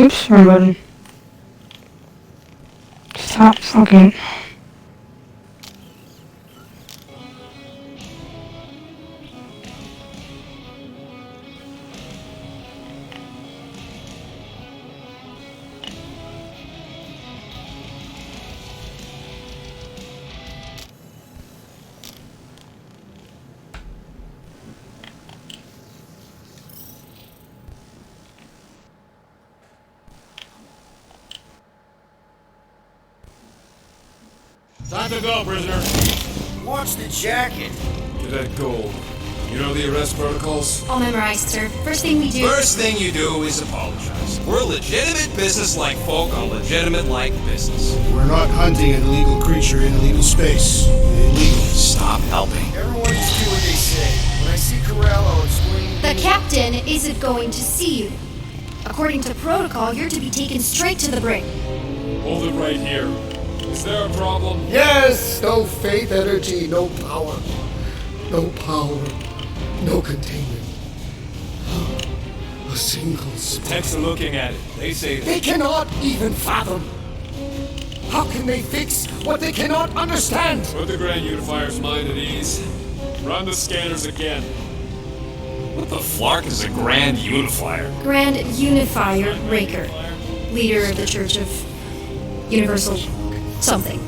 Oops, wrong button. Stop fucking. Time to go, prisoner. Watch the jacket. Cadet Gold. You know the arrest protocols? All memorized, sir. First thing we do... First thing you do is apologize. We're legitimate business-like folk on legitimate-like business. We're not hunting an illegal creature in illegal space. Illegal. Stop helping. Everyone just do what they say. When I see Corral, I'll explain... The captain isn't going to see you. According to protocol, you're to be taken straight to the brig. Hold it right here. Is there a problem? Yes! No faith energy, no power. No power. No containment. A single spark. Techs are looking at it. They say They cannot even fathom. How can they fix what they cannot understand? Put the Grand Unifier's mind at ease. Run the scanners again. What the flark is a Grand Unifier? Grand Unifier Raker. Leader of the Church of Universal something.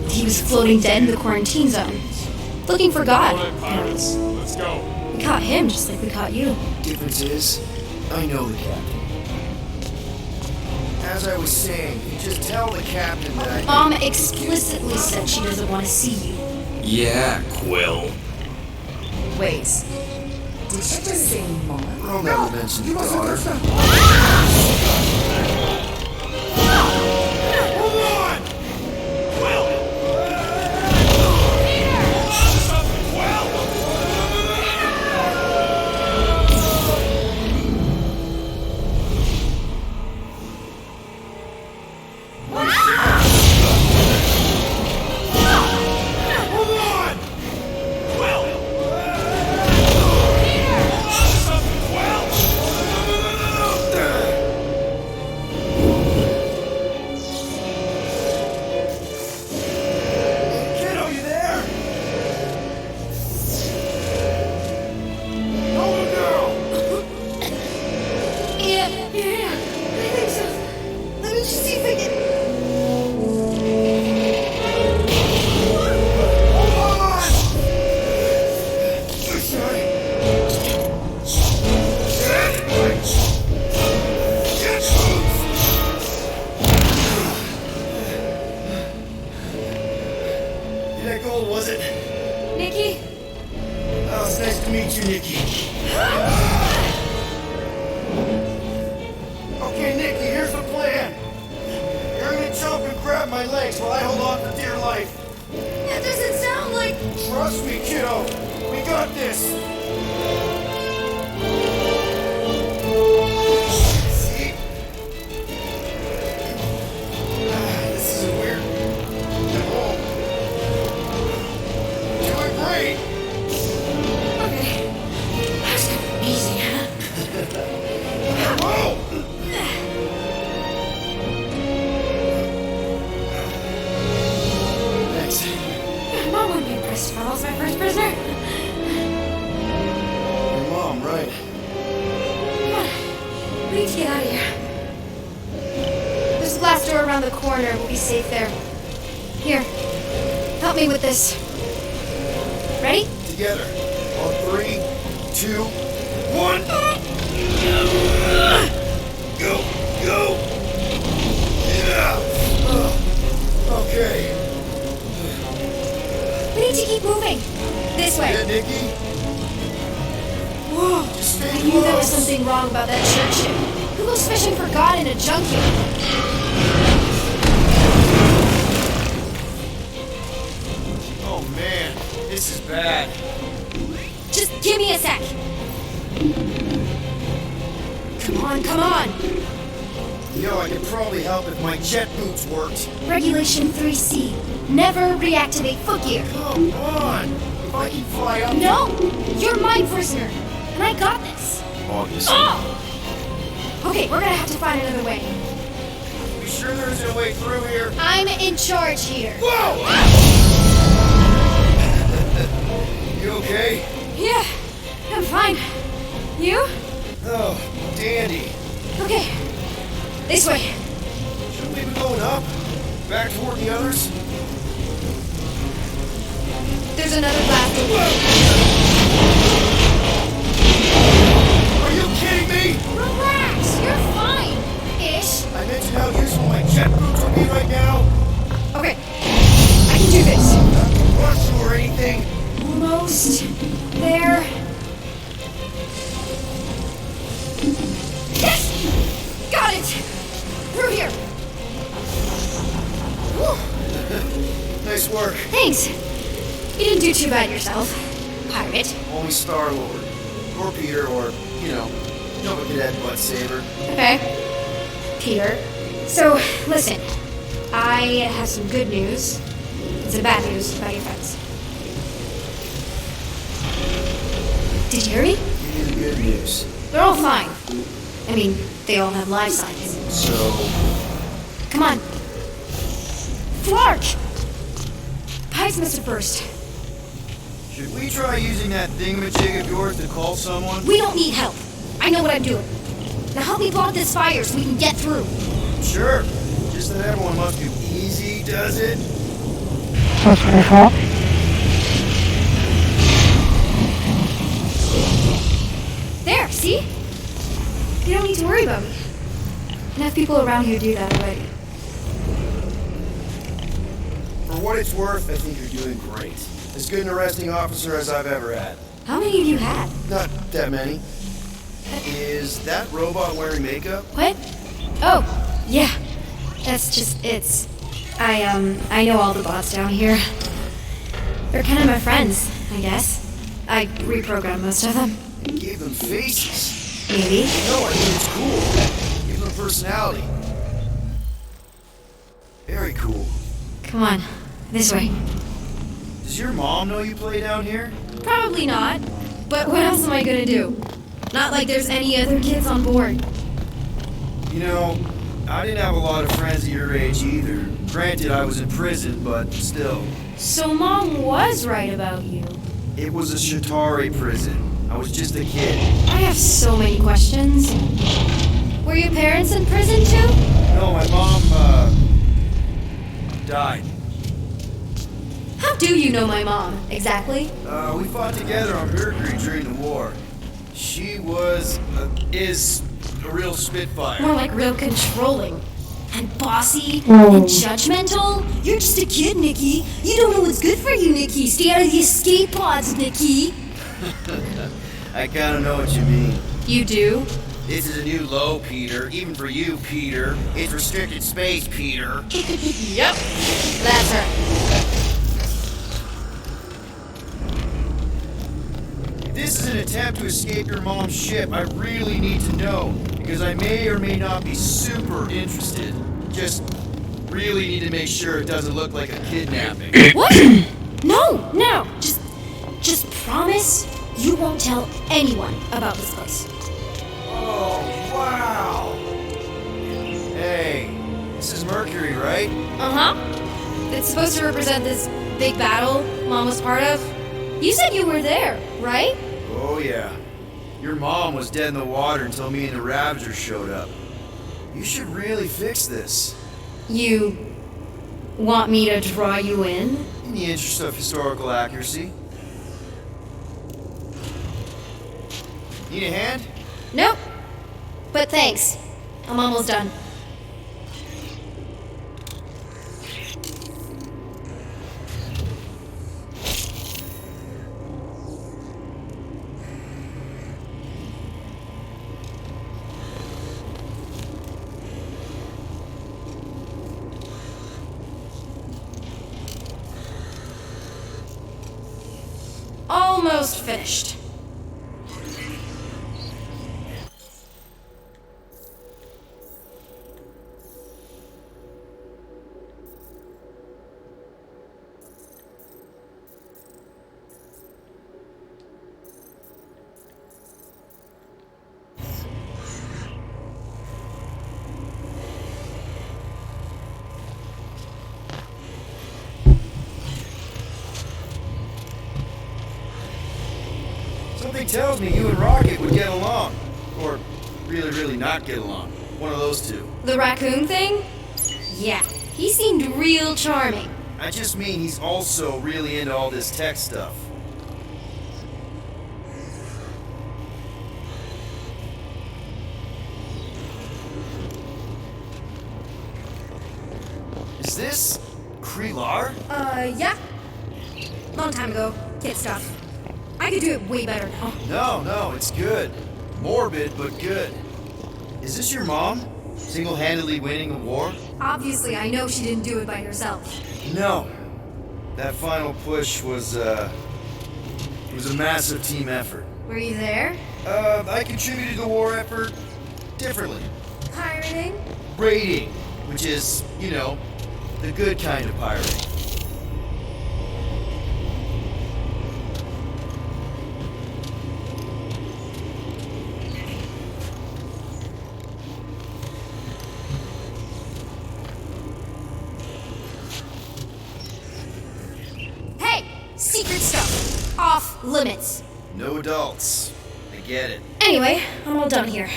He was floating dead in the quarantine zone. Looking for God. Alright, pirates. Let's go. We caught him just like we caught you. Difference is, I know the captain. As I was saying, you just tell the captain that I... Mom explicitly said she doesn't want to see you. Yeah, Quill. Wait. Did she just say Mom? I'll never mention the daughter. That gold, was it? Nikki? Oh, it's nice to meet you, Nikki. Okay, Nikki, here's the plan. You're gonna jump and grab my legs while I hold on for dear life. That doesn't sound like... Trust me, kiddo. We got this. See? This is weird. Oh. Doing great. Okay. That's gonna be easy, huh? Whoa! Thanks. Mom wouldn't be impressed if I was my first prisoner. Your mom, right? Come on. We need to get out of here. There's a glass door around the corner. We'll be safe there. Here. Help me with this. Ready? Together. On 3, 2, 1. Go, go. Yeah. Okay. We need to keep moving. This way. Yeah, Nikki. Whoa. Just stay I knew there was close. something wrong about that church ship. Who goes fishing for God in a junkyard? Oh man, this is bad. Just give me a sec. Come on, come on. Yo, I could probably help if my jet boots worked. Regulation 3C. Never reactivate foot gear. Come on. If I can fly up. No! You're my prisoner. And I got this. Obviously. Oh! Okay, we're gonna have to find another way. You sure there isn't a way through here? I'm in charge here. Whoa! You okay? Yeah, I'm fine. You? Oh, dandy. Okay. This way. Shouldn't we be going up? Back toward the others? There's another blast. Are you kidding me? Relax, you're fine. Ish. I mentioned how useful my jet boots would be right now. Okay, I can do this. Not to rush you or anything. Almost there. Yes! Got it! Through here. Nice work. Thanks. You didn't do too bad yourself, pirate. Only Star-Lord. Or Peter, or, Nova Cadet Butt Saber. Okay. Peter. So, listen. I have some good news and some bad news about your friends. Did you hear me? Give me the good news. They're all fine. I mean, they all have life signs. So, Come on. Flark! Pies Mr. First. should we try using that thingamajig of yours to call someone? We don't need help. I know what I'm doing. Now help me block this fire so we can get through. Sure. Just that everyone must be easy, does it? That's what I thought. There, see? You don't need to worry about me. Enough people around here do that already. For what it's worth, I think you're doing great. As good an arresting officer as I've ever had. How many of you had? Not that many. Is that robot wearing makeup? What? Oh, yeah. That's just, I know all the bots down here. They're kind of my friends, I guess. I reprogrammed most of them. And gave them faces. Maybe. No, I mean it's cool. Give them personality. Very cool. Come on, this way. Does your mom know you play down here? Probably not. But what else am I gonna do? Not like there's any other kids on board. You know, I didn't have a lot of friends at your age either. Granted, I was in prison, but still. So Mom was right about you. It was a Shatari prison. I was just a kid. I have so many questions. Were your parents in prison too? No, my mom, died. How do you know my mom, exactly? We fought together on Mercury during the war. She is a real spitfire. More like real controlling. And bossy Whoa. and judgmental. You're just a kid, Nikki. You don't know what's good for you, Nikki. Stay out of the escape pods, Nikki. I kinda know what you mean. You do? This is a new low, Peter. Even for you, Peter. It's restricted space, Peter. Yep. That's her. If this is an attempt to escape your mom's ship, I really need to know. Because I may or may not be super interested. Just really need to make sure it doesn't look like a kidnapping. What? No. Just promise you won't tell anyone about this place. Oh, wow! Hey, this is Mercury, right? Uh-huh. It's supposed to represent this big battle Mom was part of. You said you were there, right? Oh, yeah. Your mom was dead in the water until me and the Ravagers showed up. You should really fix this. You want me to draw you in? In the interest of historical accuracy. Need a hand? Nope. But thanks. I'm almost done. Almost finished. Something tells me you and Rocket would get along. Or really, really not get along. One of those two. The raccoon thing? Yeah, he seemed real charming. I just mean he's also really into all this tech stuff. Is this Krelar? Yeah. Long time ago. Kid stuff. I could do it way better now. No, it's good. Morbid, but good. Is this your mom? Single-handedly winning a war? Obviously, I know she didn't do it by herself. No. That final push was a massive team effort. Were you there? I contributed to the war effort differently. Pirating? Raiding, which is, the good kind of pirating. Hey! Secret stuff. Off limits. No adults. I get it. Anyway, I'm all done here.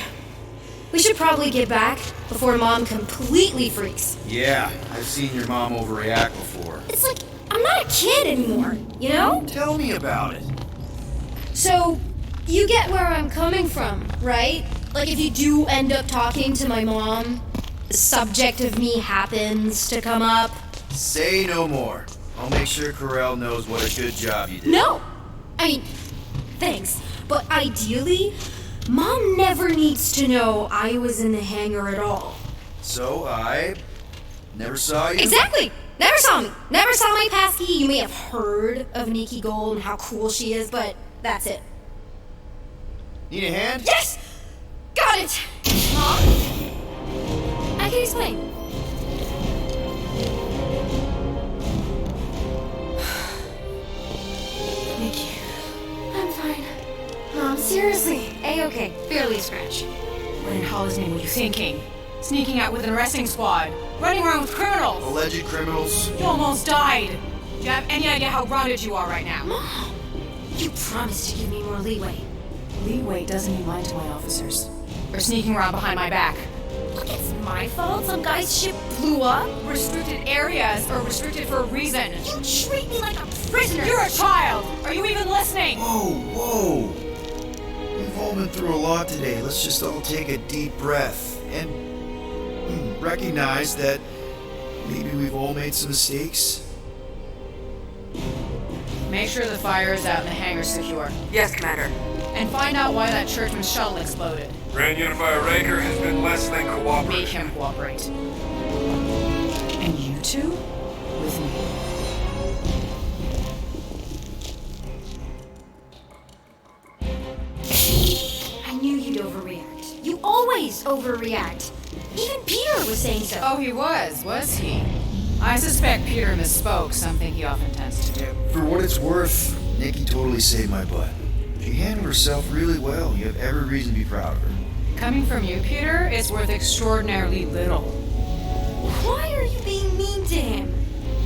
We should probably get back before Mom completely freaks. Yeah, I've seen your mom overreact before. It's like, I'm not a kid anymore, you know? Tell me about it. So, you get where I'm coming from, right? Like, if you do end up talking to my mom, the subject of me happens to come up. Say no more. I'll make sure Corell knows what a good job you did. No! I mean, thanks. But ideally, Mom never needs to know I was in the hangar at all. So I never saw you? Exactly! Never saw me. Never saw my passkey. You may have heard of Nikki Gold and how cool she is, but that's it. Need a hand? Yes! Got it! Mom? I can explain. Nikki. I'm fine. Mom, seriously. A-okay. Barely a scratch. What in hell's name were you thinking? Sneaking out with an arresting squad, running around with criminals. Alleged criminals? You almost died. Do you have any idea how grounded you are right now? Mom! You promised to give me more leeway. Leeway doesn't mean lying to my officers. Or sneaking around behind my back. Look, it's my fault some guy's ship blew up. Restricted areas are restricted for a reason. You treat me like a prisoner. You're a child! Are you even listening? Whoa. We've all been through a lot today. Let's just all take a deep breath and recognize that maybe we've all made some mistakes. Make sure the fire is out and the hangar secure. Yes, Commander. And find out why that churchman's shuttle exploded. Grand Unifier Raker has been less than cooperative. Make him cooperate. And you two? With me. I knew you'd overreact. You always overreact. Even Peter was saying so. Oh, he was he? I suspect Peter misspoke, something he often tends to do. For what it's worth, Nikki totally saved my butt. She handled herself really well. You have every reason to be proud of her. Coming from you, Peter, it's worth extraordinarily little. Why are you being mean to him?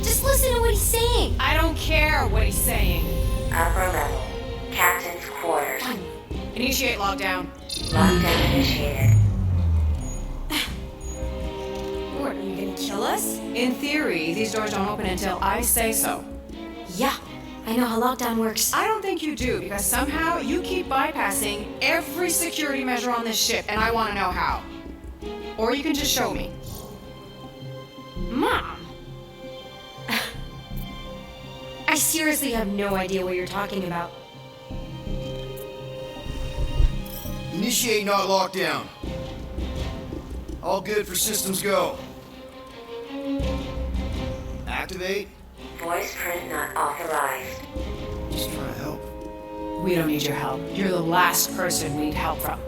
Just listen to what he's saying. I don't care what he's saying. Upper level. Captain's quarters. Initiate lockdown. Lockdown initiated. What, are you gonna kill us? In theory, these doors don't open until I say so. Yeah, I know how lockdown works. I don't think you do, because somehow you keep bypassing every security measure on this ship, and I want to know how. Or you can just show me. Mom! I seriously have no idea what you're talking about. Initiate not lockdown. All good for systems go. Activate. Voice print not authorized. Just trying to help. We don't need your help. You're the last person we need help from.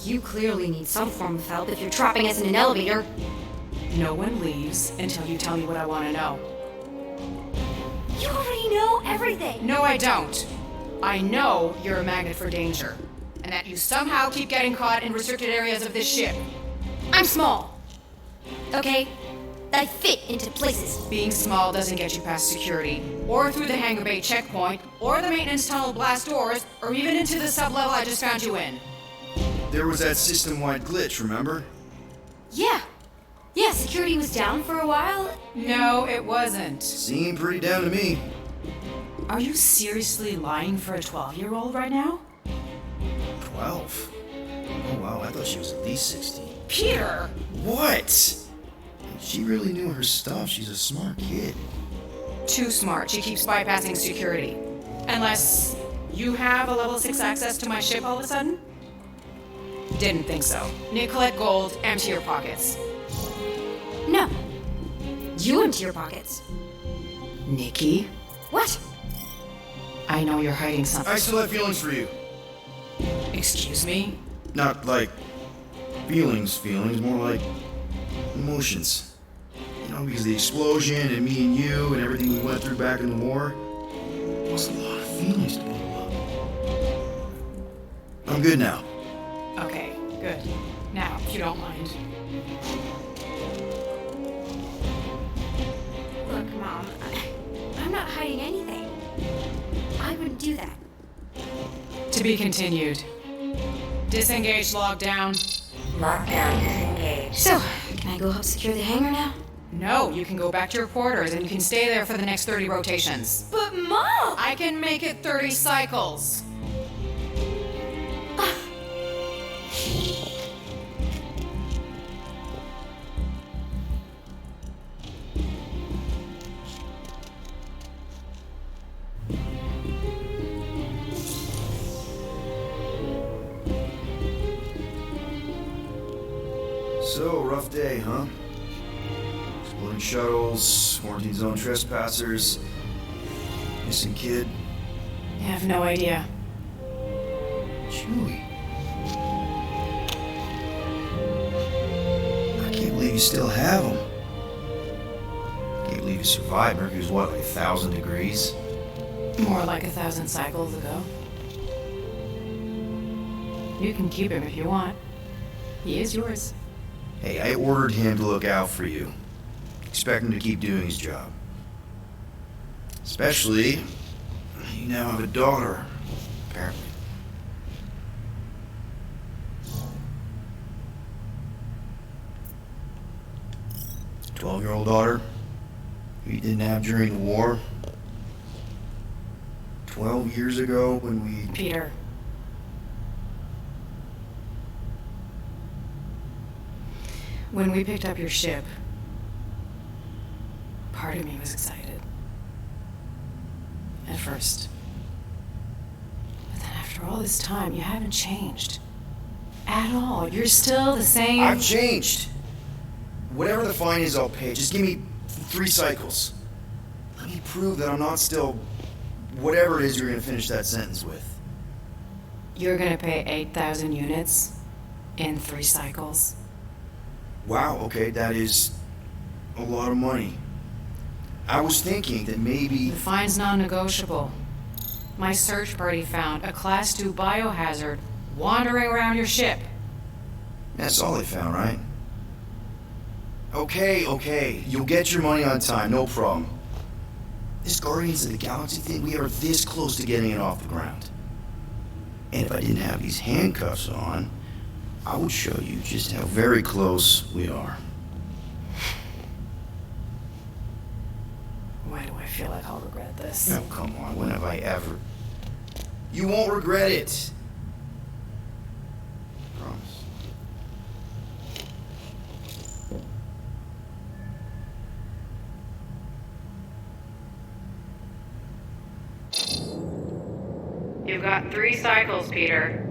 You clearly need some form of help if you're trapping us in an elevator. No one leaves until you tell me what I want to know. You already know everything. No, I don't. I know you're a magnet for danger, and that you somehow keep getting caught in restricted areas of this ship. I'm small. Okay? I fit into places. Being small doesn't get you past security, or through the hangar bay checkpoint, or the maintenance tunnel blast doors, or even into the sublevel I just found you in. There was that system-wide glitch, remember? Yeah. Yeah, security was down for a while. No, it wasn't. Seemed pretty down to me. Are you seriously lying for a 12-year-old right now? 12? Oh wow, I thought she was at least 16. Peter! What? She really knew her stuff. She's a smart kid. Too smart. She keeps bypassing security. Unless you have a level 6 access to my ship all of a sudden? Didn't think so. Nicolette Gold, empty your pockets. No. You empty your pockets. Nikki? What? I know you're hiding something. I still have feelings for you. Excuse me? Not like feelings, more like emotions. You know, because the explosion and me and you and everything we went through back in the war, it was a lot of feelings to bottle up. I'm good now. Okay, good. Now, if you don't mind. Look, Mom, I'm not hiding anything. I wouldn't do that. To be continued. Disengage lockdown. Lockdown disengaged. So, can I go help secure the hangar now? No, you can go back to your quarters and you can stay there for the next 30 rotations. But Mom! I can make it 30 cycles. So, rough day, huh? Exploding shuttles, quarantine zone trespassers, missing kid. You have no idea. Chewie. I can't believe you still have him. Can't believe you survived. Mercury's what, like 1,000 degrees? More like 1,000 cycles ago. You can keep him if you want. He is yours. Hey, I ordered him to look out for you. Expect him to keep doing his job. Especially, you now have a daughter, apparently. 12-year-old daughter who you didn't have during the war. 12 years ago when we... Peter. When we picked up your ship, part of me was excited. At first. But then after all this time, you haven't changed. At all. You're still the same... I've changed. Whatever the fine is, I'll pay. Just give me 3 cycles. Let me prove that I'm not still... whatever it is you're gonna finish that sentence with. You're gonna pay 8,000 units in 3 cycles. Wow, okay, that is a lot of money. I was thinking that maybe... The fine's non-negotiable. My search party found a Class 2 biohazard wandering around your ship. That's all they found, right? Okay, you'll get your money on time, no problem. This Guardians of the Galaxy thing, we are this close to getting it off the ground. And if I didn't have these handcuffs on, I would show you just how very close we are. Why do I feel like I'll regret this? Oh, come on, when have I ever? You won't regret it. Promise. You've got 3 cycles, Peter.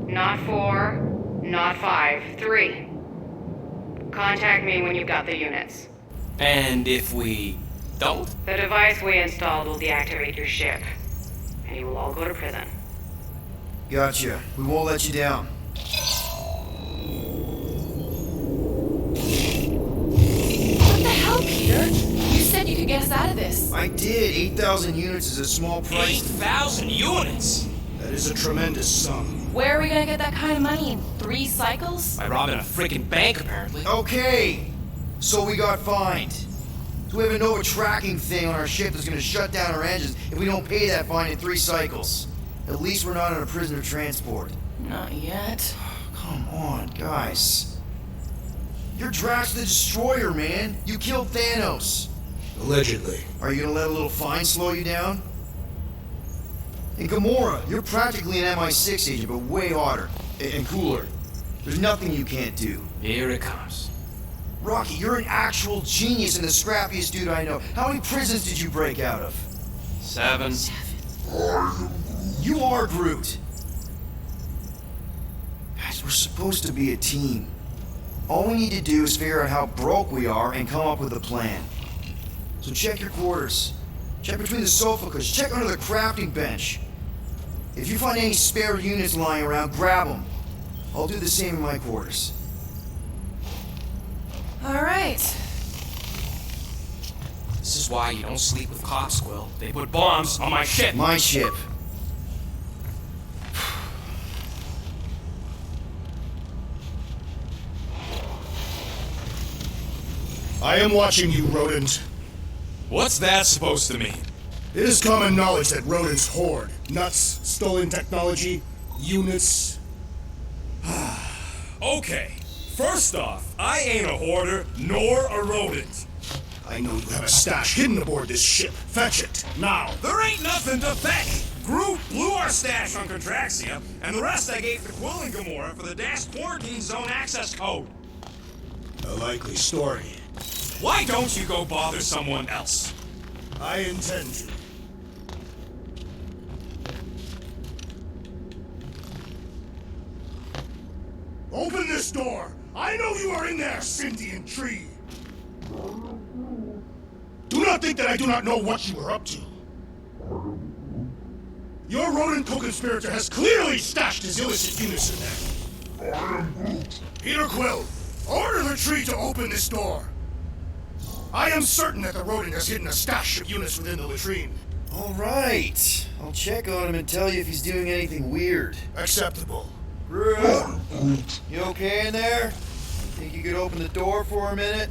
Not 4, not 5, 3. Contact me when you've got the units. And if we don't? The device we installed will deactivate your ship, and you will all go to prison. Gotcha. We won't let you down. What the hell, Peter? You said you could get us out of this. I did. 8,000 units is a small price. 8,000 units? That is a tremendous sum. Where are we gonna get that kind of money in 3 cycles? By robbing a freaking bank, apparently. Okay. So we got fined. So we have a Nova tracking thing on our ship that's gonna shut down our engines if we don't pay that fine in 3 cycles. At least we're not on a prisoner transport. Not yet. Come on, guys. You're Drax the Destroyer, man. You killed Thanos. Allegedly. Are you gonna let a little fine slow you down? And Gamora, you're practically an MI6 agent, but way hotter. And cooler. There's nothing you can't do. Here it comes. Rocky, you're an actual genius and the scrappiest dude I know. How many prisons did you break out of? 7. You are Groot. Guys, we're supposed to be a team. All we need to do is figure out how broke we are and come up with a plan. So check your quarters. Check between the sofa cushions. Check under the crafting bench. If you find any spare units lying around, grab them. I'll do the same in my quarters. All right. This is why you don't sleep with cops, Quill. They put bombs on my ship. My ship. I am watching you, rodent. What's that supposed to mean? It is common knowledge that rodents hoard nuts, stolen technology, units. Okay, first off, I ain't a hoarder nor a rodent. I know you have a stash hidden aboard this ship. Fetch it, now. There ain't nothing to fetch. Groot blew our stash on Contraxia, and the rest I gave to Quill and Gamora for the Dash Quarantine Zone access code. A likely story. Why don't you go bother someone else? I intend to. Open this door! I know you are in there, sentient tree! Do not think that I do not know what you are up to. Your rodent co-conspirator has clearly stashed his illicit units in there. Peter Quill, order the tree to open this door. I am certain that the rodent has hidden a stash of units within the latrine. All right. I'll check on him and tell you if he's doing anything weird. Acceptable. Groot, you okay in there? Think you could open the door for a minute?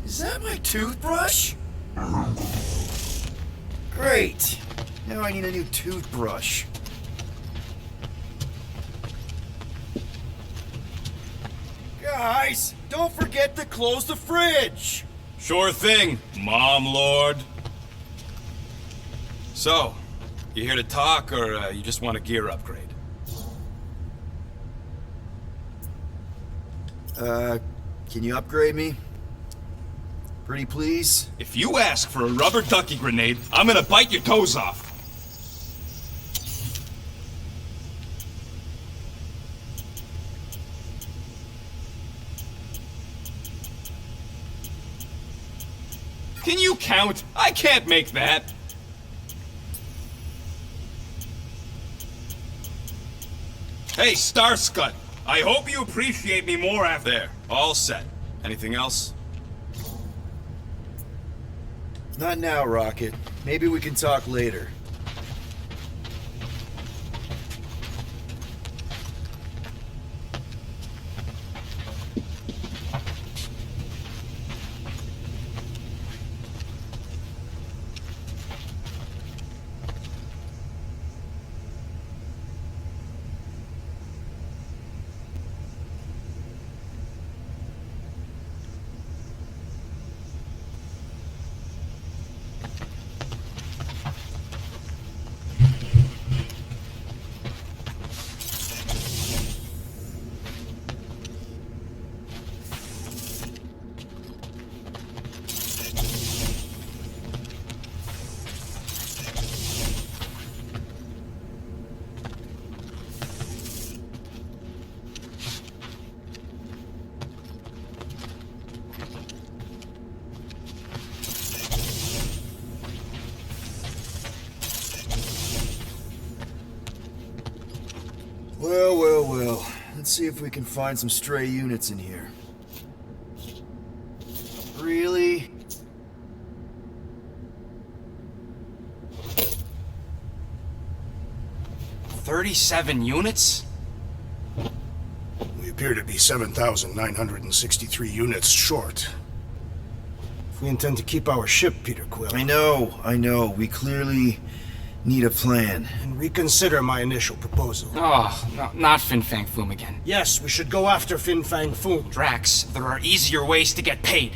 Is that my toothbrush? Great. Now I need a new toothbrush. Guys, don't forget to close the fridge. Sure thing, Mom Lord. So, you here to talk, or you just want a gear upgrade? Can you upgrade me? Pretty please? If you ask for a rubber ducky grenade, I'm gonna bite your toes off. Can you count? I can't make that. Hey, Starscut. I hope you appreciate me more after there. All set. Anything else? Not now, Rocket. Maybe we can talk later. Well. Let's see if we can find some stray units in here. Really? "37 units? We appear to be 7,963 units short. If we intend to keep our ship, Peter Quill, I know. We clearly need a plan. and reconsider my initial proposal. Oh, no, not Fin Fang Foom again. Yes, we should go after Fin Fang Foom. Drax, there are easier ways to get paid.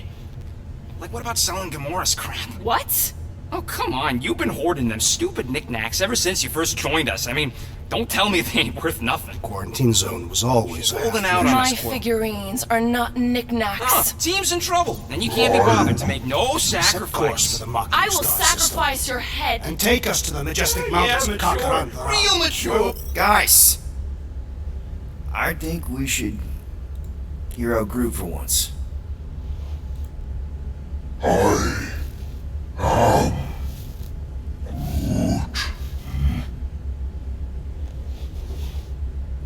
Like, what about selling Gamora's crap? What? Oh, come on, you've been hoarding them stupid knickknacks ever since you first joined us. I mean, don't tell me they ain't worth nothing. Quarantine zone was always Holding out on My us, Quill. figurines are not knickknacks. Oh, team's in trouble, and you can't be bothered to make no Set course for sacrifice. the Mocking I will Star system, sacrifice your head. and take us to the majestic mountains of Kakaran. Real mature. Guys! I think we should hear out Groot for once.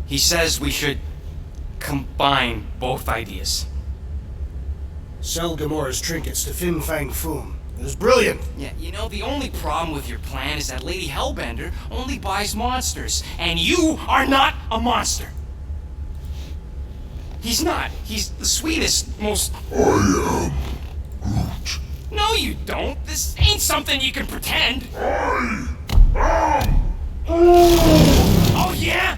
He says we should combine both ideas. Sell Gamora's trinkets to Fin Fang Foom. It is brilliant. Yeah, you know, the only problem with your plan is that Lady Hellbender only buys monsters, and you are not a monster. He's not. He's the sweetest, most... I am Groot. No, you don't. This ain't something you can pretend. Oh, yeah?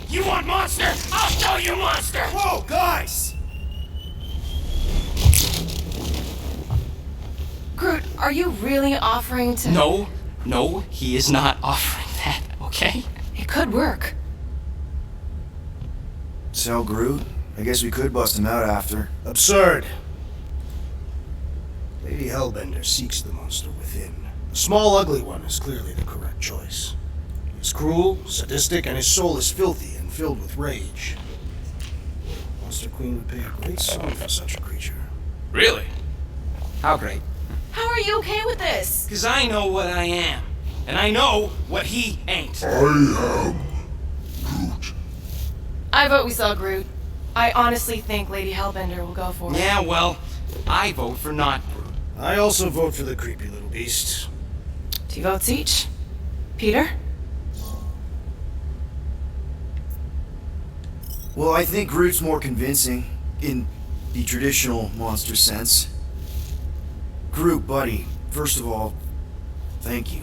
You want monster? I'll show you monster! Whoa, guys! Groot, are you really offering to... No, he is not offering that, okay? It could work. Sell Groot? I guess we could bust him out after. Absurd. Lady Hellbender seeks the monster within. The small, ugly one is clearly the correct choice. He is cruel, sadistic, and his soul is filthy and filled with rage. Monster Queen would pay a great sum for such a creature. Really? How great? How are you okay with this? Because I know what I am. And I know what he ain't. I vote we sell Groot. I honestly think Lady Hellbender will go for it. Yeah, well, I vote for not Groot. I also vote for the creepy little beast. 2 votes each. Peter? Well, I think Groot's more convincing, in the traditional monster sense. Groot, buddy, first of all, thank you.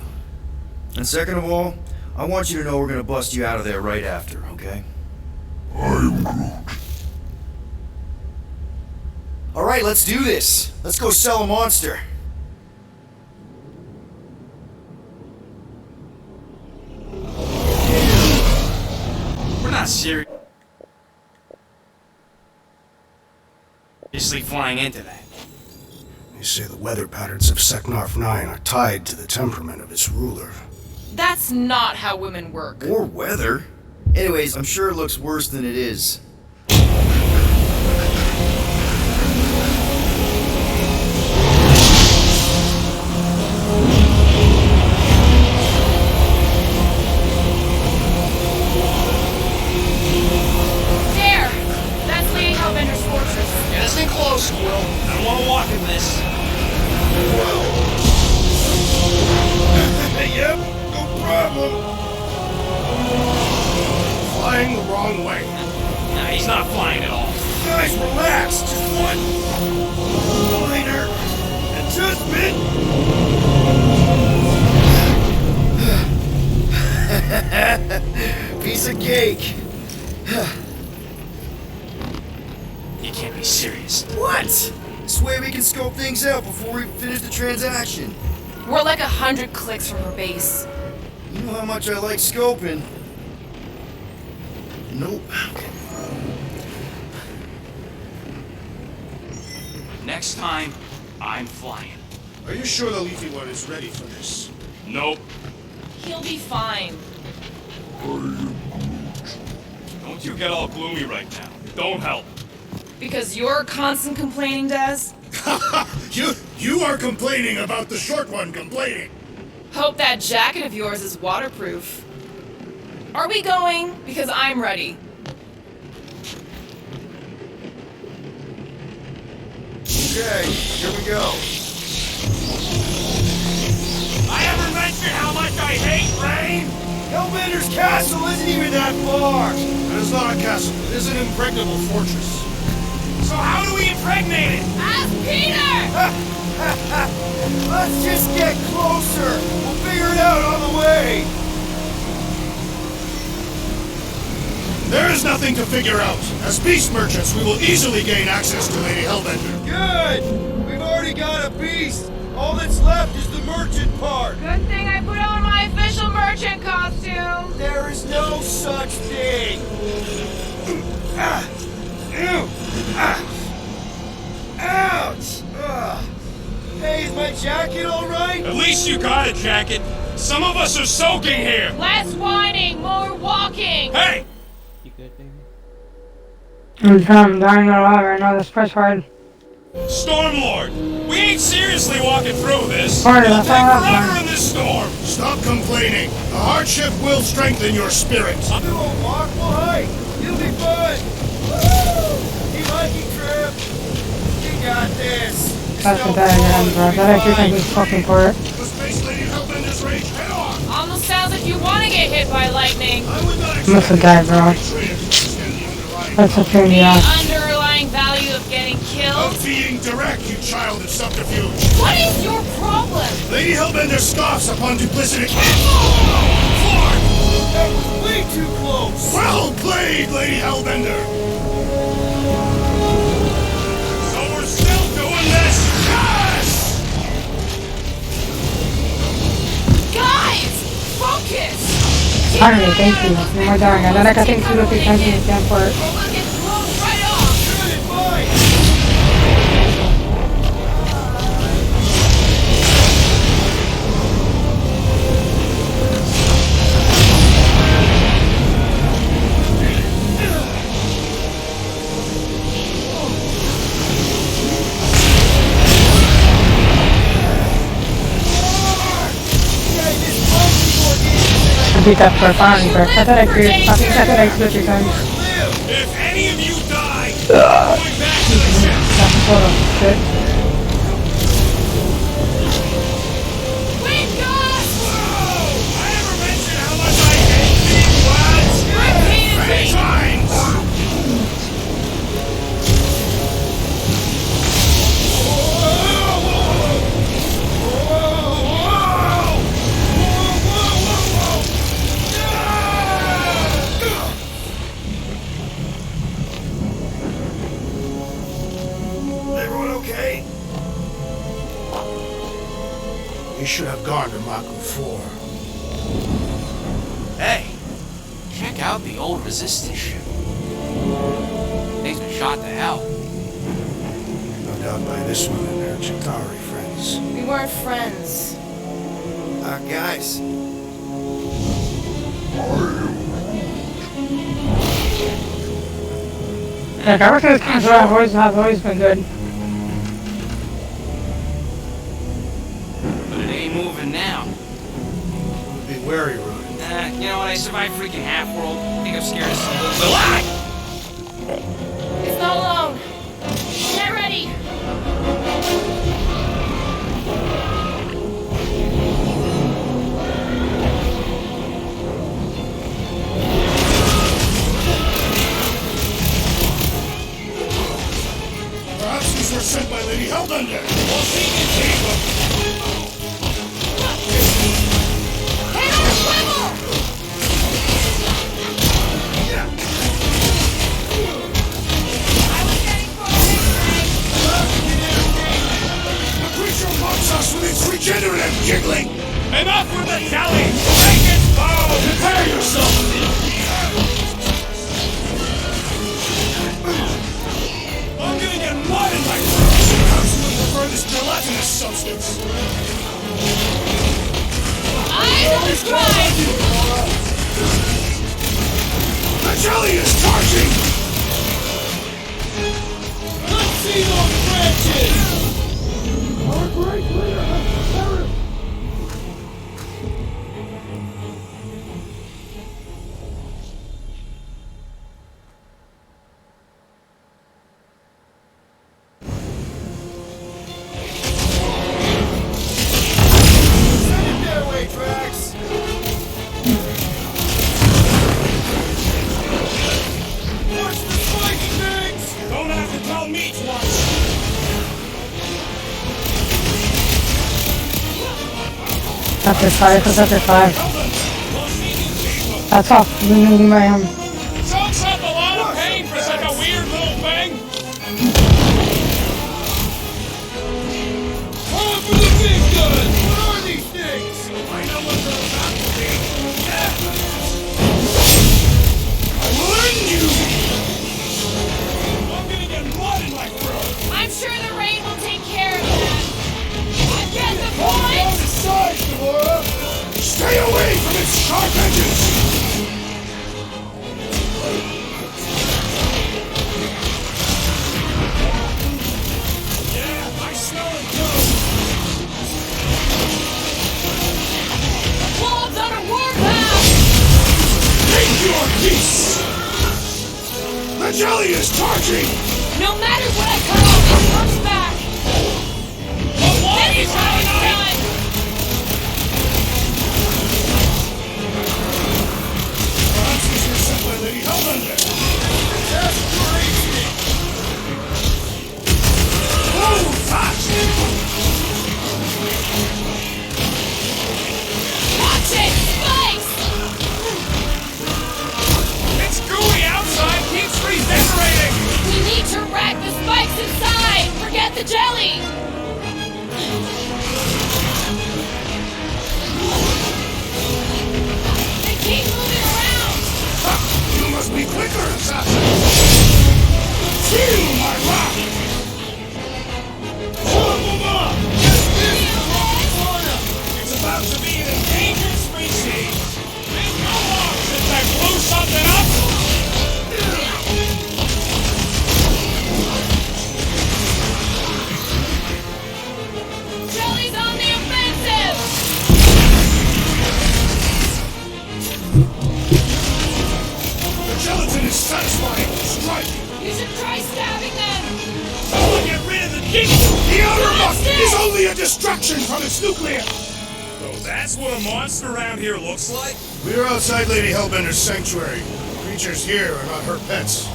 And second of all, I want you to know we're gonna bust you out of there right after, okay? I'm Groot. Alright, let's do this. Let's go sell a monster. We're not seriously flying into that. They say the weather patterns of Seknarf 9 are tied to the temperament of its ruler. That's not how women work. Or weather. Anyways, I'm sure it looks worse than it is. There! That's Lady Hellbender's fortress. Get us in close, Quill. I don't want to walk in this. Yep, no problem. Flying the wrong way. Nah, he's not flying at all. Guys, relax. Just one minor adjustment. Piece of cake. You can't be serious. What? This way we can scope things out before we finish the transaction. We're like 100 clicks from her base. You know how much I like scoping. Nope. Next time, I'm flying. Are you sure the leafy one is ready for this? Nope. He'll be fine. Don't you get all gloomy right now. Don't help. Because you're constant complaining, Daz? You are complaining about the short one complaining. Hope that jacket of yours is waterproof. Are we going? Because I'm ready. Okay, here we go. I ever mentioned how much I hate rain? Hellbender's castle isn't even that far! It is not a castle. It is an impregnable fortress. So how do we impregnate it? Ask Peter! Let's just get closer! We'll figure it out on the way! There is nothing to figure out. As beast merchants, we will easily gain access to Lady Hellbender. Good! We've already got a beast! All that's left is the merchant part! Good thing I put on my official merchant costume. There is no such thing! Ah! Ew! Ah! Ouch! Ugh. Hey, is my jacket alright? At least you got a jacket. Some of us are soaking here. Less whining, more walking. Hey! I'm dying a lot right now. This press hard. Stormlord, we ain't seriously walking through this. Alright, It'll that's take all right, forever man. in this storm. Stop complaining. The hardship will strengthen your spirit. We won't walk, we'll hike! It'll be fun! Woo! Keep hiking, Trip! We got this! That's a diagram, bro. That actually think he's fucking for it. The Space Lady Hellbender's rage head on. Almost sounds like you want to get hit by lightning. I would not Must have died, bro. That's a pain in the The ass. underlying value of getting killed. Of being direct, you child of subterfuge. What is your problem? Lady Hellbender scoffs upon duplicity. That was way too close! Well played, Lady Hellbender. So we're still doing this? Yes! Guys, focus. Finally, thank you. Oh my darn. And then I got things to do 3 times in the damn for it. Or we'll get blown right off. Good advice! I beat that for finally, bro. I thought I created. I think I thought I switched 3 times. If any of you die, I'm going back to the ship. That's a photo. Shit. Wait, guys! I never mentioned how much I hate being lads. Repeatedly. Times! Everyone okay? We should have gone to Maku 4. Hey, check out the old resistance ship. Thing's been shot to hell. No doubt by this one and their Chitauri friends. We weren't friends. Guys, Yeah, everything's kind of have always been good. But it ain't moving now. Be wary, Rodin. You know what? I survived freaking half-world. I think I'm scared of some little... It's not alone. Get ready. Perhaps these were sent by Lady Hellbender. Well, she can keep them. Hit our swivel! I was getting The creature mocks us with its regenerative jiggling. Enough with the telly. Make it bow. Prepare yourself. I'm gonna get mud in my throat. Absolutely prefer this gelatinous substance. I will try. The jelly is charging. let's see those branches! Our great leader has perished. Send it their way, Drax! Chapter 5, so chapter 5. That's all. Mayhem. Chokes up a lot of pain for such a weird little thing. Time for the big gun. What are these things? I know what they're about to be. I will end you! I'm gonna get blood in my throat. I'm sure the rain will take care of that. Get the point? Aside, Gamora! Stay away from its sharp edges! Yeah, I smell it too. Wolves on a warpath! Take your peace! The jelly is charging! No matter what I cut off, it comes back! But why This is is how it's that done! Perhaps this is sent by Lady Hellbender. Oh, touch! Watch it! Spikes! It's gooey outside, keeps regenerating. We need to rack the spikes inside! Forget the jelly! They keep moving around! You must be quicker, assassin! Feel my wrath! It's about to be an endangered species. Been so long since I blew something up. Jelly's on the offensive! The gelatin is satisfying! Strike! You should try stabbing them! Someone get rid of the king. The outer muck Blast it! is only a distraction from its nuclear! So that's what a monster around here looks like? We are outside Lady Hellbender's sanctuary. Creatures here are not her pets.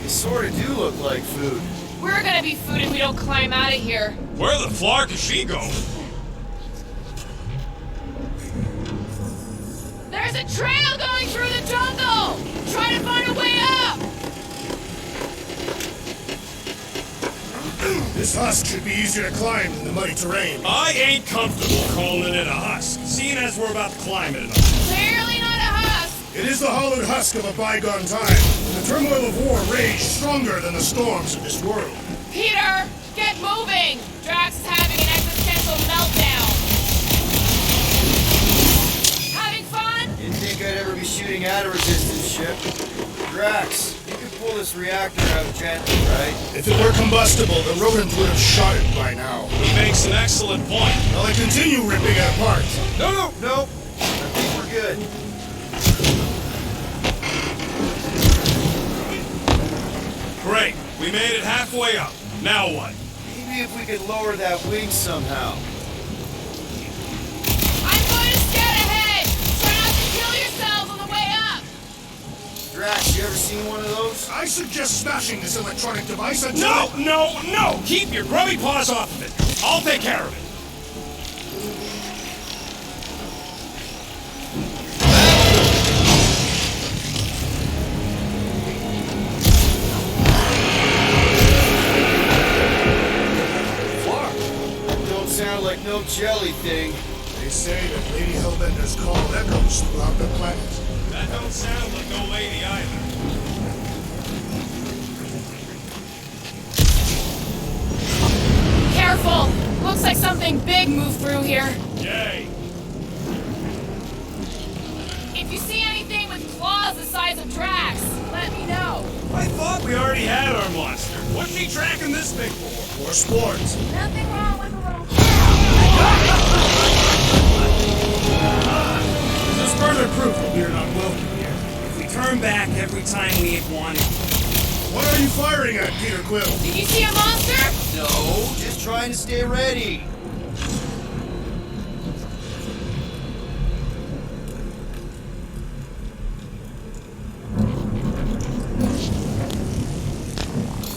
They sort of do look like food. We're gonna be food if we don't climb out of here. Where the flark is she going? There's a trail going through the jungle! Try to find a way up! This husk should be easier to climb than the muddy terrain. I ain't comfortable calling it a husk, seeing as we're about to climb it. Clearly not a husk! It is the hollowed husk of a bygone time. The turmoil of war raged stronger than the storms of this world. Peter, get moving! Drax is having an existential meltdown. Having fun? Didn't think I'd ever be shooting at a resistance ship. Drax, you could pull this reactor out gently, right? If it were combustible, the rodent would have shot it by now. He makes an excellent point. While I continue ripping it apart. No! Nope. I think we're good. Great, we made it halfway up. Now what? Maybe if we could lower that wing somehow. I'm going to scout ahead! Try not to kill yourselves on the way up! Drax, you ever seen one of those? I suggest smashing this electronic device until No! Keep your grubby paws off of it. I'll take care of it. Don't sound like no jelly thing. They say that Lady Hellbender's call echoes throughout the planet. That don't sound like no lady either. Careful! Looks like something big moved through here. Yay! If you see anything with claws the size of Drax, let me know. I thought we already had our monster. What's she tracking this thing for? For sport. Nothing wrong with a little... This is further proof that we are not welcome here. If we turn back every time we ain't wanted. What are you firing at, Peter Quill? Did you see a monster? No, just trying to stay ready.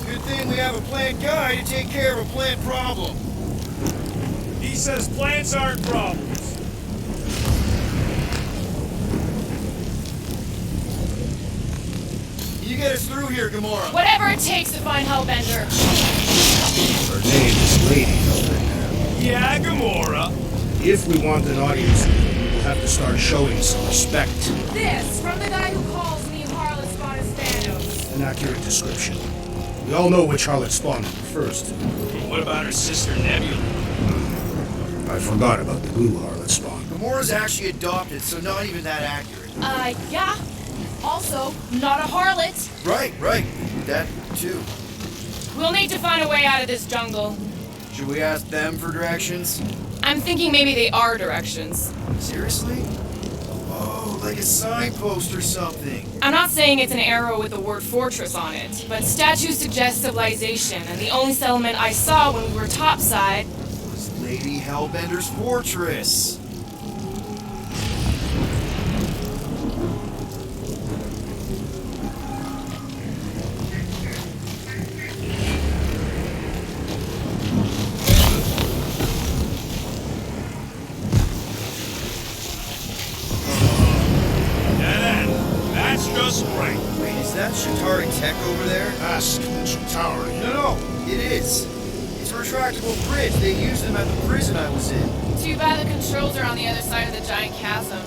Good thing we have a plant guy to take care of a plant problem. He says plants aren't problems. through here, Gamora. Whatever it takes to find Hellbender. Her name is Lady Hellbender. Yeah, Gamora. If we want an audience, we'll have to start showing some respect. This from the guy who calls me Harlot Spawn as Thanos. An accurate description. We all know which harlot spawned first. What about her sister Nebula? I forgot about the GOOOO harlot spawn. Gamora's actually adopted, so not even that accurate. Yeah. Also, not a harlot. Right. That too. We'll need to find a way out of this jungle. Should we ask them for directions? I'm thinking maybe they are directions. Seriously? Oh, like a signpost or something. I'm not saying it's an arrow with the word fortress on it, but statues suggest civilization, and the only settlement I saw when we were topside. Was Lady Hellbender's fortress. That's just great. Wait, is that Shatari tech over there? Ask Chitauri. No, it is. It's a retractable bridge. They used them at the prison I was in. Too bad the controls are on the other side of the giant chasm.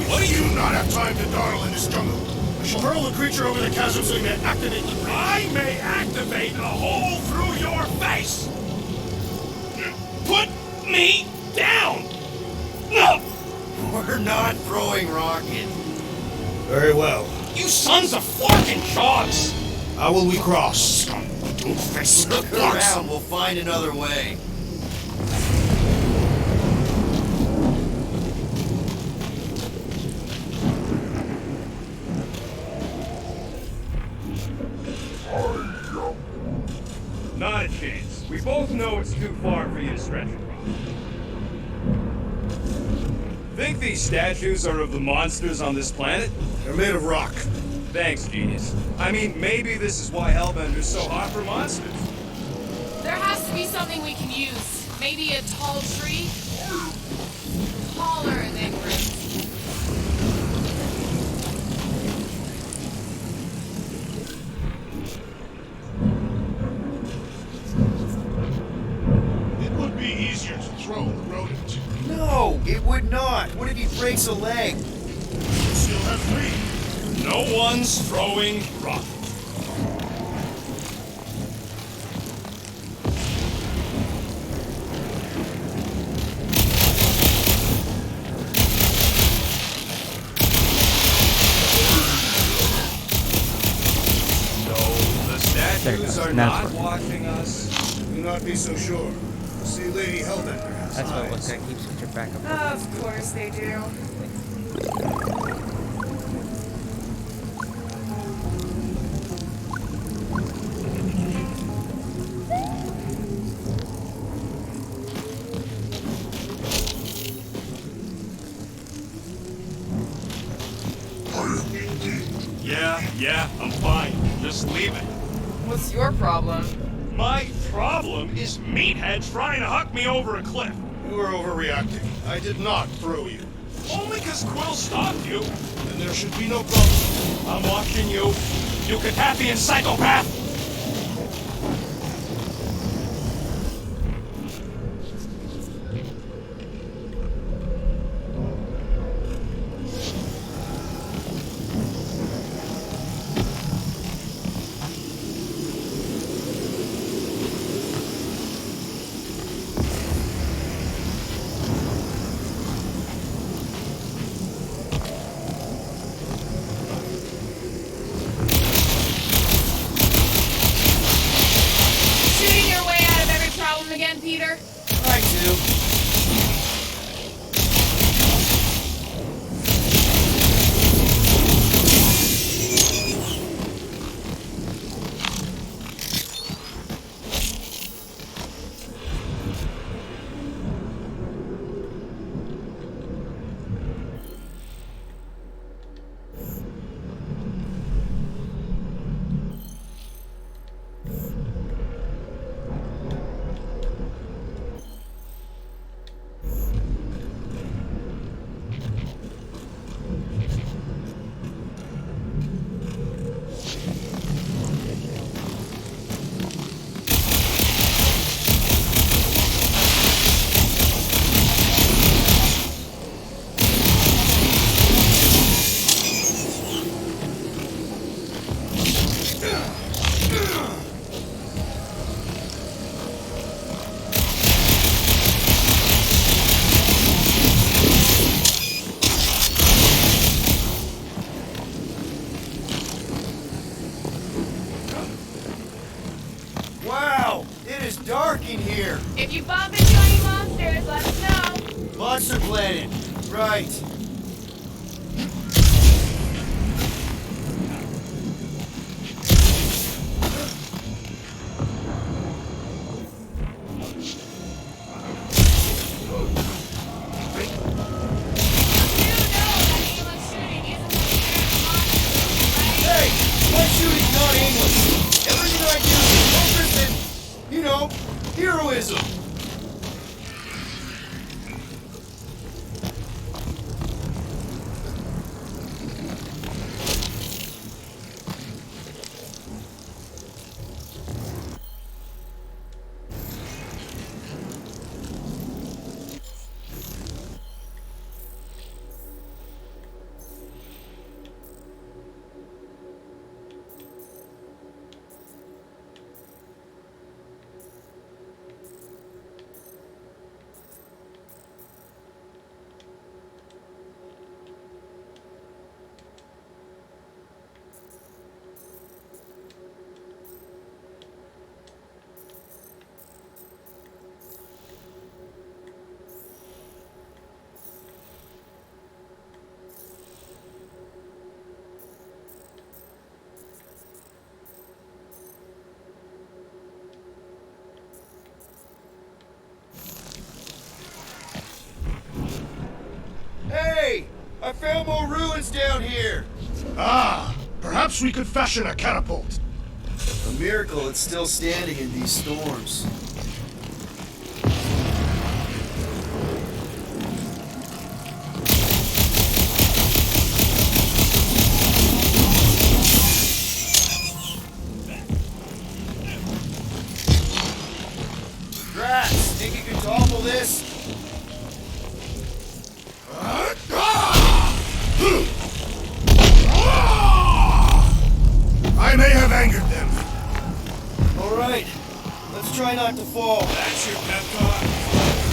What do you not have time to dawdle in this jungle? I shall hurl the creature over the chasm so you may activate the bridge. I may activate a hole through your face. Put me down. No. We're not throwing rocket. Very well. You sons of forking dogs. How will we cross? Don't face Look around, we'll find another way. Not a chance. We both know it's too far for you to stretch across. Think these statues are of the monsters on this planet? They're made of rock. Thanks, genius. I mean, maybe this is why Hellbender's so hot for monsters. There has to be something we can use. Maybe a tall tree? Taller than Groot. It would be easier to throw the rodent. No, it would not. What if he breaks a leg? You still have 3. No one's throwing rock. So the statues are not watching us. Do not be so sure. See Lady Hellbender has That's what it eyes. looks like. Keep switching back up. Of course they do. Yeah, I'm fine. Just leave it. What's your problem? My problem is Meathead trying to huck me over a cliff. You are overreacting. I did not throw you. Only because Quill stopped you. And there should be no problem. I'm watching you. You Cataphian psychopath! planet. Right. Hey, my shooting's not aimless. Everything I do is focused and, heroism. Hey! I found more ruins down here! Ah, perhaps we could fashion a catapult. A miracle it's still standing in these storms. Rats, think you can topple this? I may have angered them. Alright, let's try not to fall. That's your pep talk.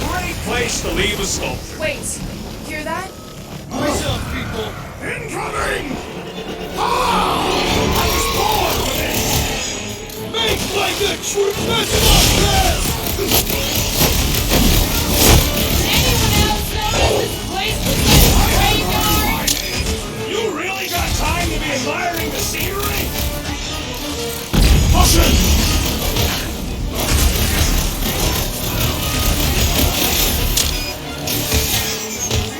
Great place to leave a sculpture. Wait, hear that? Voice up, people! Incoming! I was born for this! Make like a true professional! Anyone else notice this place looks like a graveyard? You really got time to be admiring the scenery? Caution!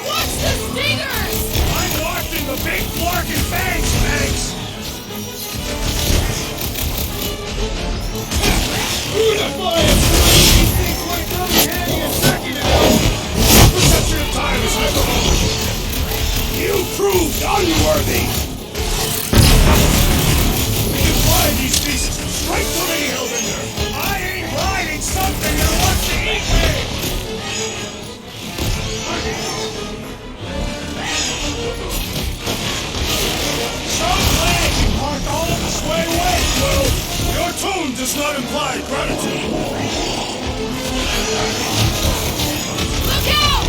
Watch the stingers! I'm watching the big flark and fangs, Banks. Perception of time is hypermobile. You proved unworthy. We can fly these beasts straight to me, Hellbender. I ain't riding something that wants to eat me. So glad you parked all of the sway away, Will. Your tone does not imply gratitude. Look out!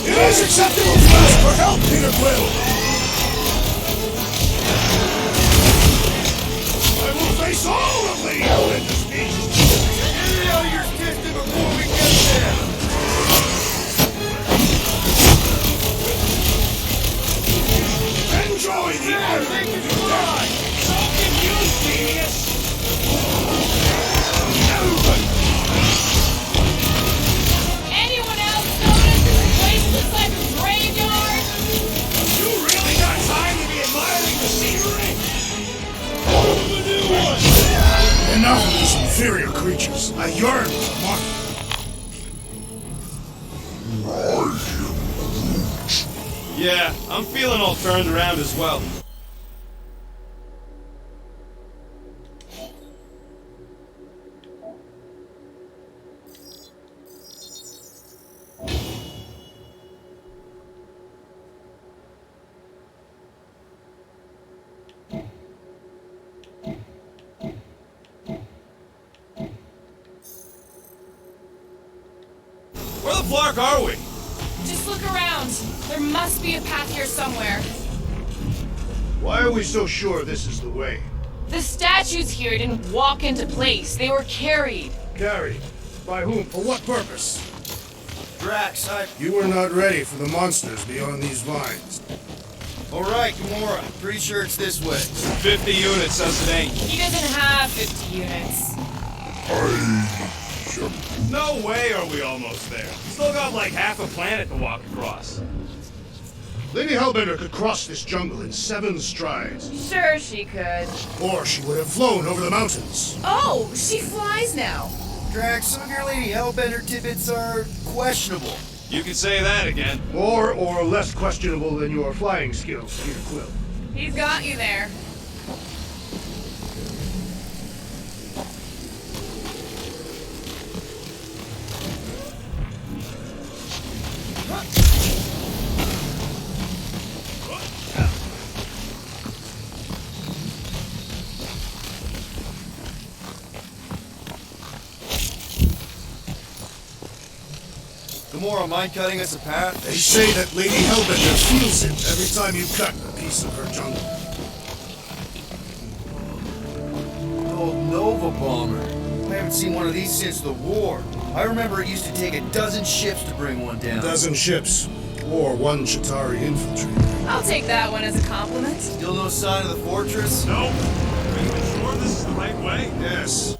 It is acceptable to ask for help, Peter Quill. I will face all of the Hellbender's beasts. Get it out of your system before we get there! Enjoy the honor make of it your fly! death. So can you, genius. Anyone else notice this place looks like a graveyard? You really got time to be admiring the scenery? Enough of these inferior creatures. I yearn for the market. Yeah, I'm feeling all turned around as well. Where the flark are we? Just look around. There must be a path here somewhere. Why are we so sure this is the way? The statues here didn't walk into place. They were carried. Carried. By whom? For what purpose? Drax, You were not ready for the monsters beyond these vines. Alright, Gamora. Pretty sure it's this way. 50 units says it ain't. He doesn't have 50 units. No way are we almost there. Still got like half a planet to walk across. Lady Hellbender could cross this jungle in 7 strides. Sure, she could. Or she would have flown over the mountains. Oh, she flies now. Drax, some of your Lady Hellbender tidbits are questionable. You could say that again. More or less questionable than your flying skills, Peter Quill. He's got you there. Gamora, mind cutting us a path? They say that Lady Hellbender feels it every time you cut a piece of her jungle. Old Nova Bomber. I haven't seen one of these since the war. I remember it used to take a dozen ships to bring one down. A dozen ships, or 1 Chitauri infiltrator. I'll take that one as a compliment. Still no sign of the fortress? No. Are you sure this is the right way? Yes.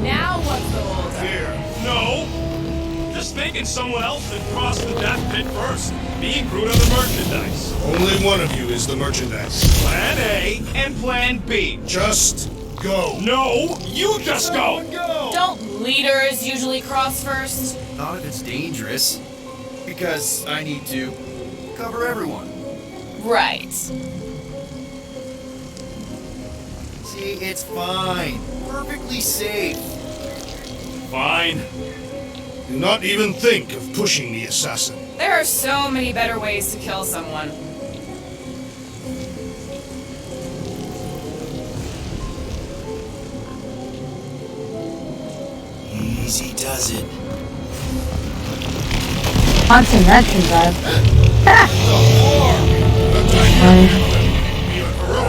Now what's the holdup? Here. No. Just thinking someone else had crossed the death pit first. Being Groot of the merchandise. Only one of you is the merchandise. Plan A and Plan B. Just go. No, you just go. Don't leaders usually cross first? Not if it's dangerous. Because I need to cover everyone. Right. See, it's fine. Perfectly safe. Fine. Do not even think of pushing the assassin. There are so many better ways to kill someone. Easy does it. Haunting merchandise.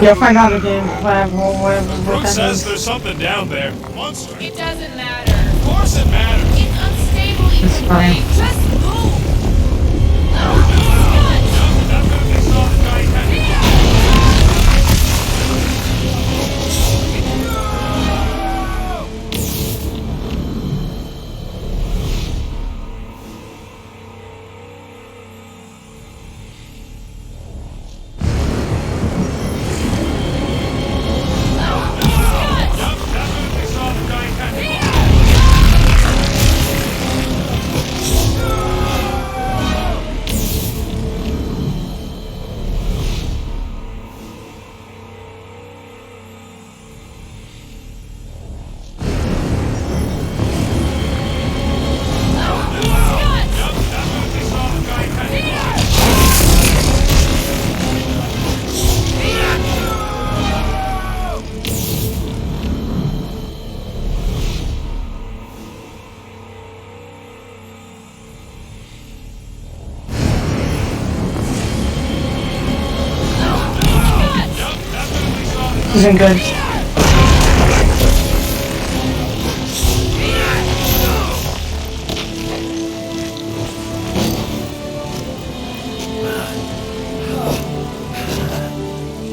You'll find out again. Whatever. Groot says there's something down there. Monster. It doesn't matter. Of course it matters. It's unstable either fine. way. Just move. Definitely saw the giant head. Definitely saw the giant head. Definitely saw the giant head. Definitely saw the giant Isn't good.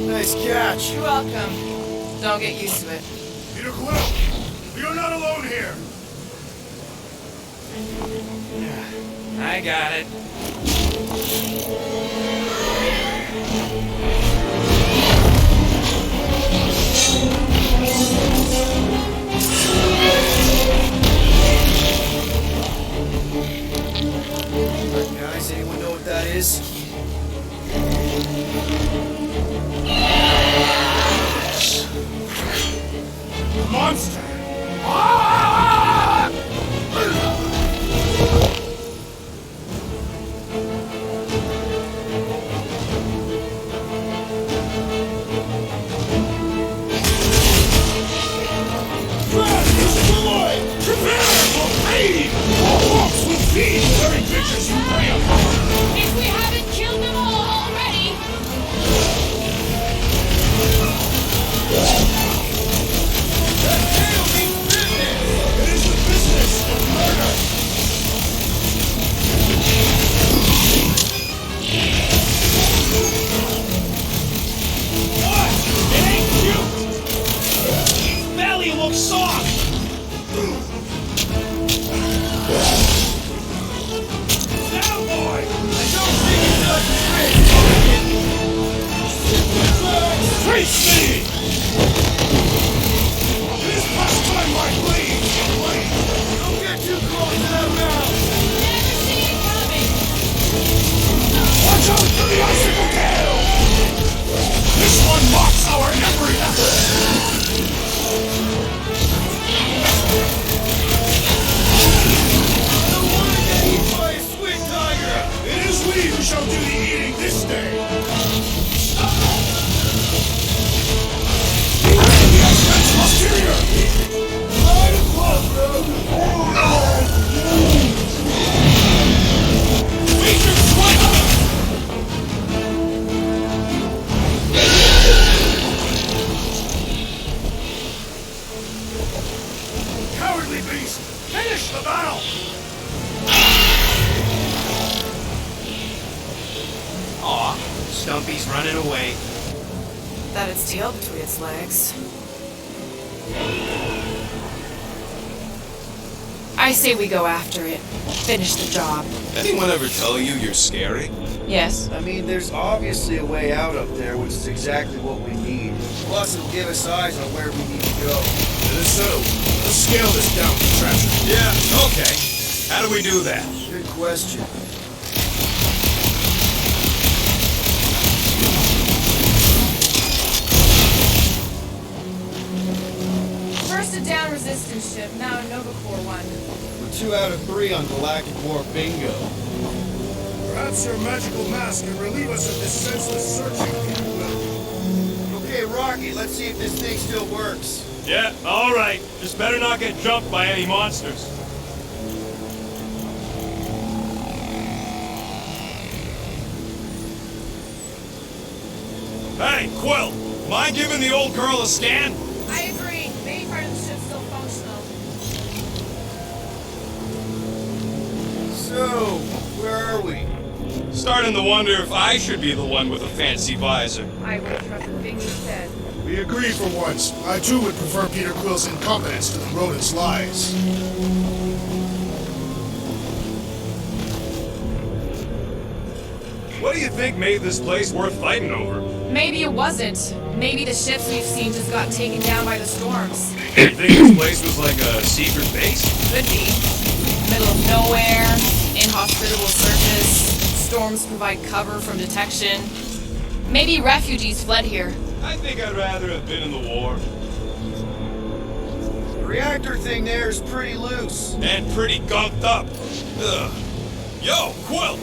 Nice catch. You're welcome. Don't get used to it. Peter Quill, we are not alone here. I got it. is. Monster! If we haven't killed them all already! It is the business of murder! What? It ain't cute! His belly looks soft! Now, boy! I don't think it does the trick! Face me! It is past time, my blade! Don't get too close to that mouth! Never see it coming! Watch out for the icicle tail! This one mocks our every effort! I don't want to get eaten by a squid tiger! It is we who shall do the eating this day! The expense posterior! Right above them! Feature swiper! Cowardly beast! Finish the battle! Aw, Stumpy's running away. That its tail between its legs. I say we go after it. Finish the job. Anyone ever tell you you're scary? Yes. I mean, there's obviously a way out up there, which is exactly what we need. Plus, it'll give us eyes on where we need to go. It is settled. Let's scale this down to treasure. Yeah, okay. How do we do that? Good question. First a down resistance ship, now a Nova Corps one. We're 2 out of 3 on Galactic War bingo. Perhaps your magical mask can relieve us of this senseless searching, Peter Quill. Okay, Rocky, let's see if this thing still works. Yeah, alright. Just better not get jumped by any monsters. Hey, Quill! Mind giving the old girl a scan? I agree. Maybe part of the ship's still functional. So, where are we? Starting to wonder if I should be the one with a fancy visor. I would trust the thing you said. We agree for once. I too would prefer Peter Quill's incompetence to the rodent's lies. What do you think made this place worth fighting over? Maybe it wasn't. Maybe the ships we've seen just got taken down by the storms. You think this place was like a secret base? Could be. Middle of nowhere, inhospitable surface, storms provide cover from detection. Maybe refugees fled here. I think I'd rather have been in the war. The reactor thing there is pretty loose. And pretty gunked up. Ugh. Yo, Quill!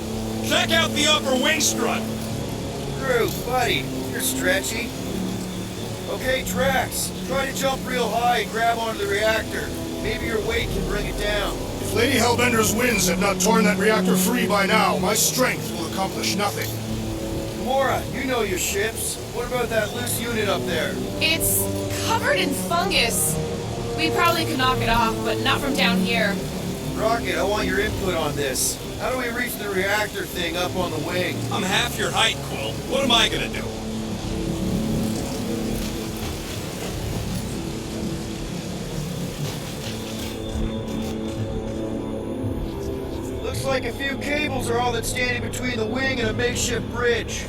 Check out the upper wing strut! Drew, buddy, you're stretchy. Okay, Trax, try to jump real high and grab onto the reactor. Maybe your weight can bring it down. If Lady Hellbender's winds have not torn that reactor free by now, my strength will accomplish nothing. Gamora, you know your ships. What about that loose unit up there? It's covered in fungus. We probably could knock it off, but not from down here. Rocket, I want your input on this. How do we reach the reactor thing up on the wing? I'm half your height, Quill. What am I gonna do? Looks like a few cables are all that's standing between the wing and a makeshift bridge.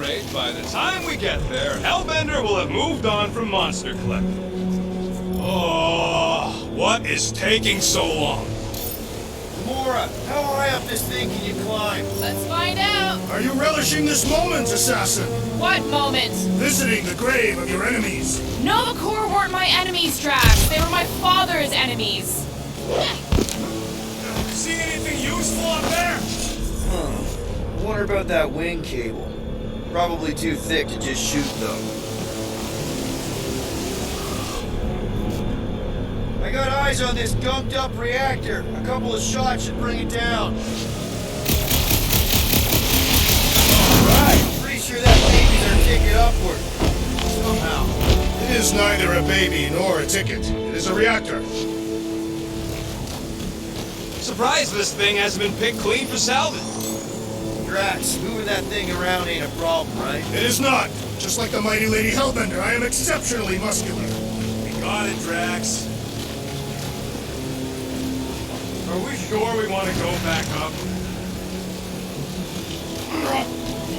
afraid by the time we get there, Hellbender will have moved on from Monster Collecting. Oh, what is taking so long? Gamora, how high up this thing can you climb? Let's find out. Are you relishing this moment, assassin? What moment? Visiting the grave of your enemies. Nova Corps weren't my enemies, Drax. They were my father's enemies. See anything useful up there? I wonder about that wing cable. Probably too thick to just shoot, though. I got eyes on this gunked up reactor. A couple of shots should bring it down. Alright, pretty sure that baby's our ticket upward. Somehow. It is neither a baby nor a ticket. It is a reactor. Surprised this thing hasn't been picked clean for salvage. Drax, moving that thing around ain't a problem, right? It is not. Just like the mighty Lady Hellbender, I am exceptionally muscular. We got it, Drax. Are we sure we want to go back up?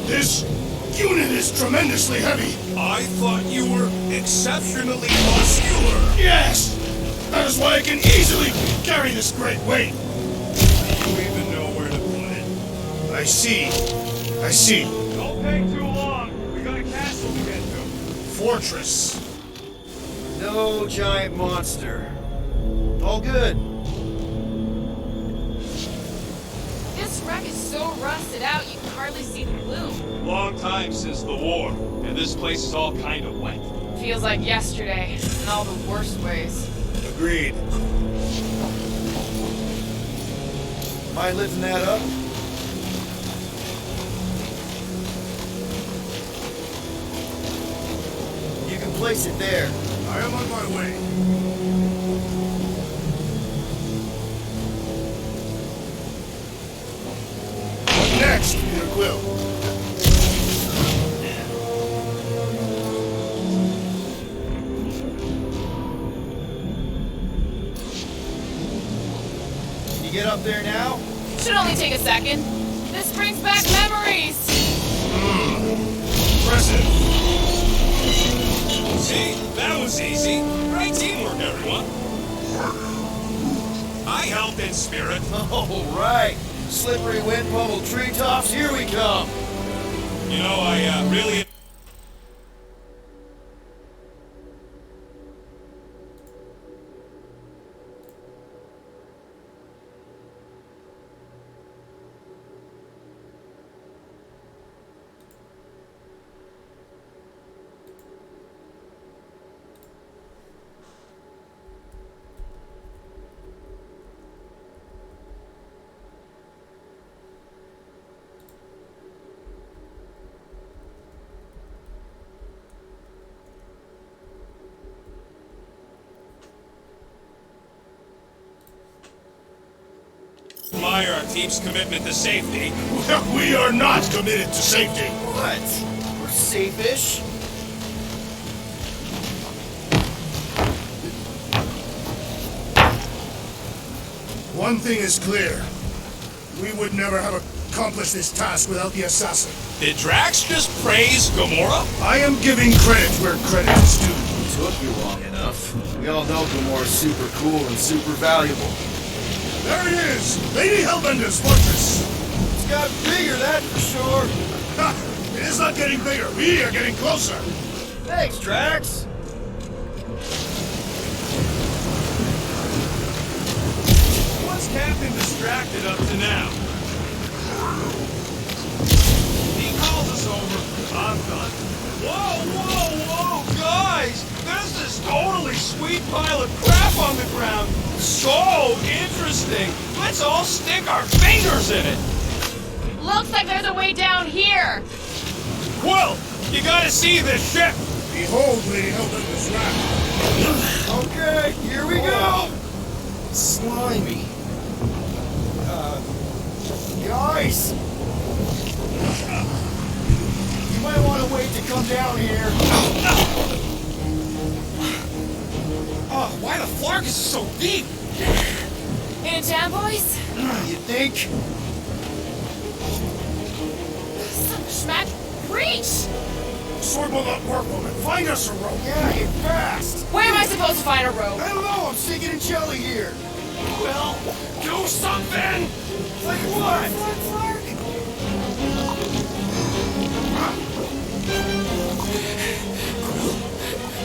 This unit is tremendously heavy. I thought you were exceptionally muscular. Yes! That is why I can easily carry this great weight. Do you even know where to put it? I see. I see. Don't take too long. We got a castle to get to. Fortress. No giant monster. All good. This wreck is so rusted out you can hardly see the blue. Long time since the war, and this place is all kind of wet. Feels like yesterday, in all the worst ways. Agreed. Mind lifting that up? You can place it there. I am on my way. What next, Peter Quill? Can you get up there now? Should only take a second. This brings back memories. Impressive. See? That was easy. Great teamwork, everyone. I helped in spirit. All right. Slippery wind pummeled treetops, here we come. You know, I really... admire our team's commitment to safety. We are not committed to safety. What? We're safe-ish? One thing is clear. We would never have accomplished this task without the assassin. Did Drax just praise Gamora? I am giving credit where credit is due. Took you long enough. We all know Gamora's super cool and super valuable. There it is! Lady Hellbender's fortress! It's got bigger, that's for sure. Ha! It is not getting bigger. We are getting closer. Thanks, Drax. What's Captain distracted up to now? He calls us over. I'm done. Whoa, guys! There's this totally sweet pile of crap on the ground. So interesting. Let's all stick our fingers in it. Looks like there's a way down here. Quill, you gotta see this ship. Behold, Lady Hellbender's wrath. Okay, here we go. Slimy. Guys. You might want to wait to come down here. Oh, why the Flark is so deep? In a jam, boys? You think? Schmack, preach! Sword will not work, woman. Find us a rope. Yeah, get fast! Where am I supposed to find a rope? I don't know, I'm sinking in jelly here! Well, do something! Like what?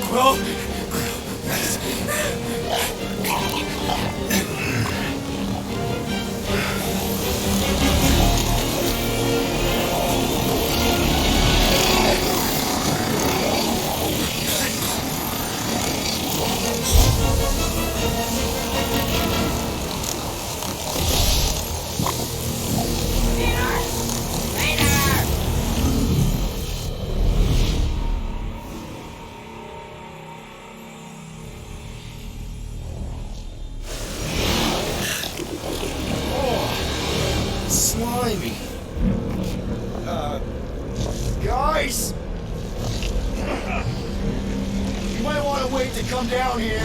Quill? Slimy. Guys! You might want to wait to come down here.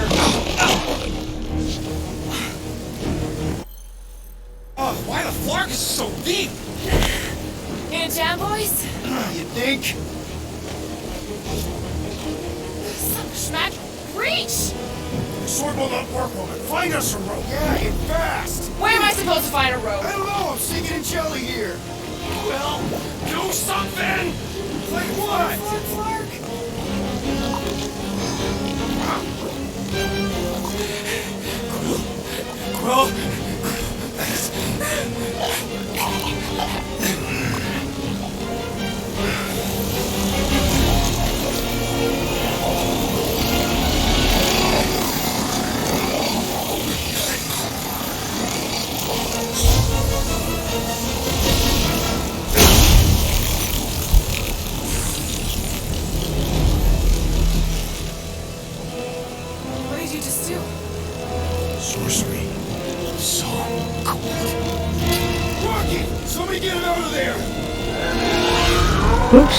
Oh, why the Flark is so deep? In a jam, boys? You think? Smack! Reach! Sword will not work, woman. Find us a rope. Yeah, get fast! Where am I supposed to find a rope? I don't know, I'm sinking in jelly here. Well, do something! Like what? Quill? What did you just do? Sorcery. So cool. Rocky! Somebody get him out of there! Oops.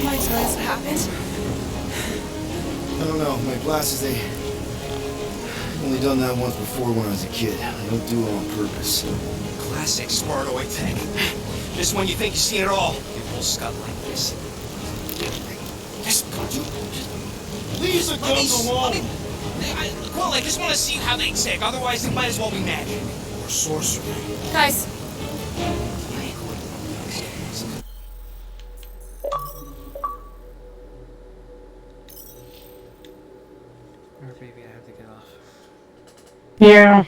My toys, what happened? I don't know, my glasses, I've only done that once before when I was a kid. I don't do it on purpose. Classic Spartoid thing. Just when you think you see it all, you pull scud like this. Just, Please, it comes along! Quill, I just want to see how they tick, otherwise it might as well be magic. Or sorcery. Guys, Yeah.